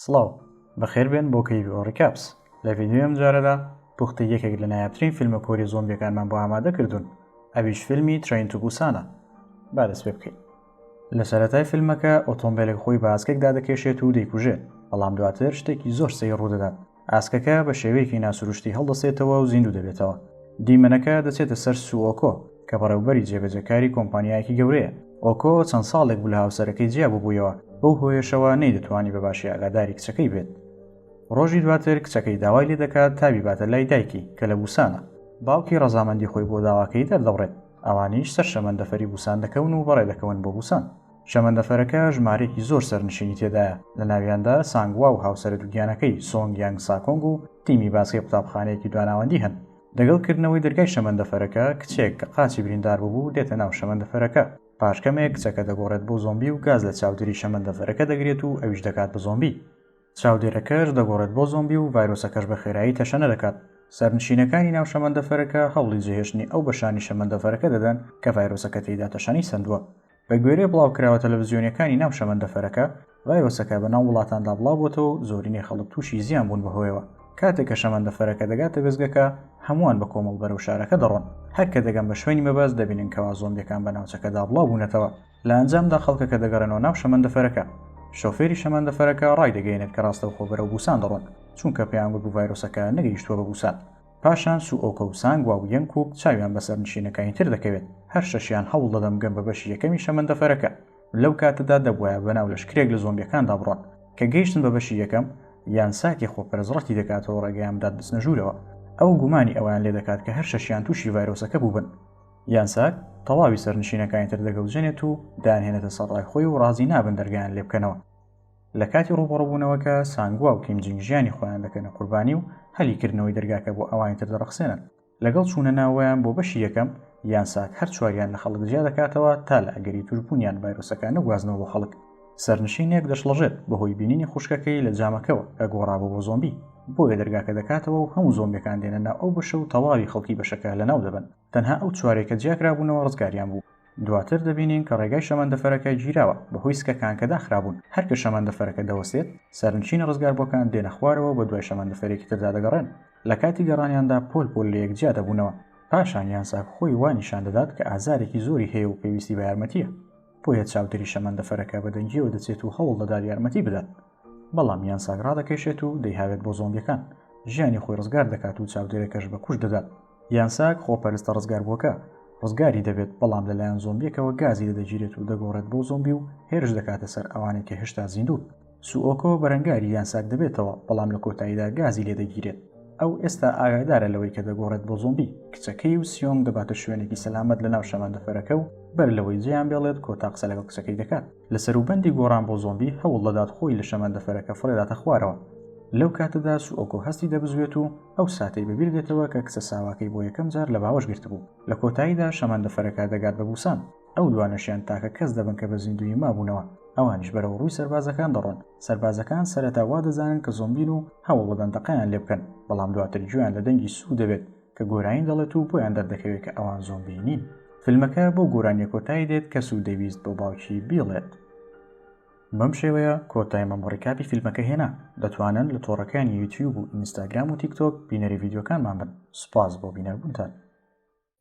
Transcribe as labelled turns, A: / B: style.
A: سڵاو بەخێربێن بۆ کەیڤۆ ڕیکاپس لە ڤیدیۆ ئەم جارەدا پوختی یەکێک لە نایابترین فیلمە کۆری زۆمبیەکانمان بۆ ئامادە کردوون، ئەویش فیلمی ترین تو بوسانە. با دەست پێ بکەین. لە سەرەتای فیلمەکە ئۆتۆمبیلێک خۆی بە ئاسکێکدا دەکێشێت و دەیکوژێت، بەڵام دواتر شتێکی زۆر سەیر ڕوودەدات. ئاسکەکە بە شێوەیەکی ناسروشتی هەڵدەسێتەوە و زیندوو دەبێتەوە. دیمەنەکە دەچێتە سەر سوئۆکۆ کە بەڕێوەبەری جێبەجەکاری کۆمپانیایەکی گەورەیە. ئۆکۆ چەند ساڵێک بوو لە هاوسەرەکەی جیا ببوویەوە، بەو هۆیشەوە نەیدەتوانی بەباشی ئاگاداری کچەکەی بێت. ڕۆژی دواتر کچەکەی داوای لێ دەکات تابی باتە لای دایکی کە لە بوسانە. باوکی ڕەزامەندی خۆی بۆ داواکەی دەردەڕێت، ئەوانیش سەر شەمەندەفەری بوسان دەکەون و بەڕێ دەکەون بۆ بوسان. شەمەندەفەرەکە ژمارەیەکی زۆر سەرنشینی تێدایە، لە ناویاندا سانگوا و هاوسەرە دووگیانەکەی سۆنگ یانگ ساکۆنگ و تیمی باسکەی قوتابخانەیەکی دواناوەندی هەن. دەگەڵکردنەوەی دەرگای شەمەندەفەرەکە کچێک کە قاچی بریندار بوو دێتە ناو شەمەندەفەرەکە. پاشکەمێک کچەکە دەگۆڕێت بۆ زۆمبی و گاز لە چاودێری شەمەندەفەرەکە دەگرێت و ئەویش دەکات بە زۆمبی. چاودێرەکەش دەگۆڕێت بۆ زۆمبی و ڤایرۆسەکەش بە خێرایی تەشەنە دەکات. سەرنشینەکانی ناو شەمەندەفەرەکە هەوڵی جێهێشتنی ئەو بەشانی شەمەندەفەرەکە دەدەن کە ڤایرۆسەکە تێیدا تەشەنەی سندووە. بە گوێرەی بڵاوکراوە تەلەڤیزیۆنیەکانی ناو شەمەندەفەرەکە ڤایرۆسەکە بە ناو وڵاتاندا بڵاوبووەوە و زۆرینەی خەڵک تووشی زیان بوون بەهۆیەوە. کاتێک کە شەمەندەفەرەکە دەگاتە بێزگەکە، هەمووان بە کۆمەڵ بەرەو شارەکە دەڕۆن. هەر کە دەگەن بە شوێنی مەبەست دەبینن کەوا زۆمبیەکان بە ناوچەکەدا بڵاو بوونەتەوە. لە ئەنجامدا خەڵکەکە دەگەڕێنەوە ناو شەمەندەفەرەکە. شۆفێری شەمەندەفەرەکە ڕای دەگەێنێت کە ڕاستەوخۆ بەرەو بوسان دەڕۆن، چونکە پێیان گوت بوو ڤایرۆسەکە نەگەیشتووە بە بوسان. پاشان سوئۆکۆ و سانگوا و یەنکوک چاویان بەسەر نشینەکانی تر دەکەوێت. هەر شەشیان هەوڵ دەدەن بگەن بە بەشی یەکەمی شەمەندەفەرەکە. لەو کاتەدا دەبوایە بەناو لەشکرێک لە زۆمبیەکاندا بڕۆن. کە گەیشتن بە بەشی یەکەم، یانساکی خۆپەرزڕەتی دەکاتەوە ڕێگەیان بدات بچنە ژوورەوە. ئەو گومانی ئەویان لێ دەکات کە هەر شەشیان تووشی ڤایرۆسەکە بووبن. یانساک تەواوی سەرنشینەکانی تر دەگەوجێنێت و دانهێنێتە سەرڕای خۆی و ڕازی نابن دەرگایان لێ بکەنەوە. لە کاتی ڕووبەڕووبوونەوەکە سانگوا و کیمجینگ ژیانی خۆیان دەکەنە قوربانی و هەلیکردنەوەی دەرگاکە بۆ ئەوانی تر دەڕەخسێنن. لەگەڵ چوونە ناوەیان بۆ بەشی یەکەم، یانساک هەر چواریان لە خەڵک جیا دەکاتەوە تا لە ئەگەری توشبوونیان ڤایرۆسەکە نەگوازنەوە بۆ خەڵک. سەرنشینێک دەشڵەژێت بەهۆی بینینی خوشکەکەی لە جامەکەوە کە گۆڕابوو بۆ زۆمبی. بۆیە دەرگاکە دەکاتەوە و هەموو زۆمبیەکان دێنە ناو ئەو بەشە و تەواوی خەڵکی بەشەکە لە ناو دەبن. تەنها ئەو چوارێکە جیاکرابوونەوە ڕزگاریان بوو. دواتر دەبینین کە ڕێگای شەمەندەفەرەکە گیراوە بەهۆی سکەکان کە داخرابوون. هەر کە شەمەندەفەرەکە دەوەستێت، سەرنشینە ڕزگاربووەکان دێنە خوارەوە بە دوای شەمەندەفەرێکی تردا دەگەڕێن. لە کاتی گەڕانیاندا پۆل لە یەکجیا دەبوونەوە. پاشان یانساک خۆی وانیشان دەدات کە ئازارێکی زۆری هەیە و پێویستی بە یارمەتیە. بۆیە چاودێری شەمەندەفەرەکە بە دەنگیەوە دەچێت و هەوڵ دەدات یارمەتی بدات. بەڵام یانساک ڕادەکێشێت و دەیهاوێت بۆ زۆمبیەکان. ژیانی خۆی ڕزگار دەکات و چاودێرەکەش بە کوش دەدات. یانساک خۆپەرستە ڕزگاربووەکە ڕزگاری دەبێت، بەڵام لەلایەن زۆمبیەکەوە گازی دەدەگیرێت و دەگۆڕێت بۆ زۆمبی و هێرش دەکاتە سەر ئەوانێک کە هێشتا زیندوون. سوئۆکۆ بەرەنگاری یانساک دەبێتەوە، بەڵام لە کۆتاییدا گازی لێ دەگیرێت. ئەو ئێستا ئاگادارە لەوەی کە دەگۆڕێت بۆ زۆمبی. کچەکەی و سیۆنگ دەباتە شوێنێکی سەلامەت لە ناو شەمەندەفەرەکە و بەر لەوەی جێیان بێڵێت کۆتا قسە لەگەڵ کچەکەی دەکات. لە سەروبەندی گۆڕان بۆ زۆمبی هەوڵ دەدات خۆی لە شەمەندەفەرەکە فڕێداتە خوارەوە. لەو کاتەدا سوئۆکۆ هەستی دەبزوێت و ئەو ساتەی بەبیر دێتەوە کە کچە ساواکەی بۆ یەکەم جار لە باوەش گرتبوو. لە کۆتاییدا شەمەندەفەرەکە دەگات بە بوسان. ئەو دوانەشیان تاکە کەس دەبن کە بە زیندوی مابوونەوە. ئەوانیش بەرەو ڕووی سەربازەکان دەڕۆن. سەربازەکان سەرەتا وا دەزانن کە زۆمبین و هەوڵ بدەن دەقەیان لێ بکەن، بەڵام دواتر گوێیان لە دەنگی سوو دەبێت کە گۆرانین دەڵێت و بۆیان دەردەکەوێت کە ئەوان زۆمبی نین. فیلمەکە بۆ گۆرانیە کۆتایی دێت کە سوو دەویست بۆ باوکی بیڵێت. بەم شێوەیە کۆتای مەمۆڕیکاپی فیلمەکە هێنا. دەتوانن لە تۆڕەکانی یوتیوب و ئینستاگرام و تیکتۆک بینەری ڤیدیۆکانمان بن. سوپاس بۆ بینەربوونتان.